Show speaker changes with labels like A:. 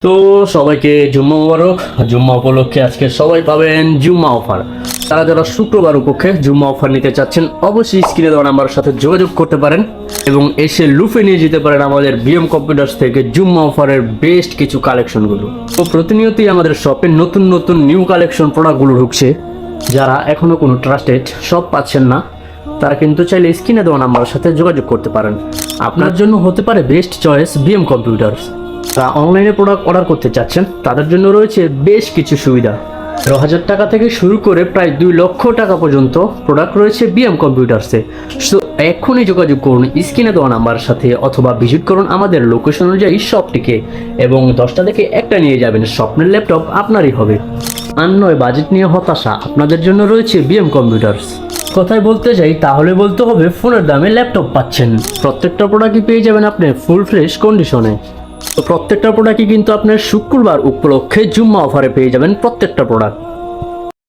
A: তো সবাইকে জুম্মা মোবারক। জুম্মা উপলক্ষে আজকে সবাই পাবেন জুম্মা অফার। তারা যারা শুক্রবার উপলক্ষে জুম্মা অফার নিতে চাচ্ছেন অবশ্যই স্ক্রিনে দেওয়া নাম্বারের সাথে যোগাযোগ করতে পারেন এবং এসে লুফে নিয়ে যেতে পারেন আমাদের বিএম কম্পিউটার্স থেকে জুম্মা অফারের বেস্ট কিছু কালেকশনগুলো। তো প্রতিনিয়তই আমাদের শপে নতুন নতুন নিউ কালেকশন প্রোডাক্টগুলো ঢুকছে। যারা এখনো কোনো ট্রাস্টেড শপ পাচ্ছেন না তারা কিন্তু চাইলে স্ক্রিনে দেওয়া নাম্বারের সাথে যোগাযোগ করতে পারেন। আপনার জন্য হতে পারে বেস্ট চয়েস বিএম কম্পিউটার্স। যারা অনলাইনে প্রোডাক্ট অর্ডার করতে চাচ্ছেন তাদের জন্য রয়েছে বেশ কিছু সুবিধা। ১৩,০০০ টাকা থেকে শুরু করে প্রায় ২ লক্ষ টাকা পর্যন্ত প্রোডাক্ট রয়েছে বিএম কম্পিউটার্সে। সো এখনই যোগাযোগ করুন স্ক্রিনে দেওয়া নাম্বারের সাথে অথবা ভিজিট করুন আমাদের লোকেশন অনুযায়ী শপটিকে এবং 10টা থেকে একটা নিয়ে যাবেন। স্বপ্নের ল্যাপটপ আপনারই হবে। আর নয় বাজেট নিয়ে হতাশা, আপনাদের জন্য রয়েছে বিএম কম্পিউটার্স। কথায় বলতে যাই তাহলে বলতে হবে ফোনের দামে ল্যাপটপ পাচ্ছেন। প্রত্যেকটা প্রোডাক্টই পেয়ে যাবেন আপনি ফুল ফ্রেশ কন্ডিশনে। তো প্রত্যেকটা প্রোডাক্টই কিন্তু আপনার শুক্রবার উপলক্ষে জুম্মা অফারে পেয়ে যাবেন প্রত্যেকটা প্রোডাক্ট।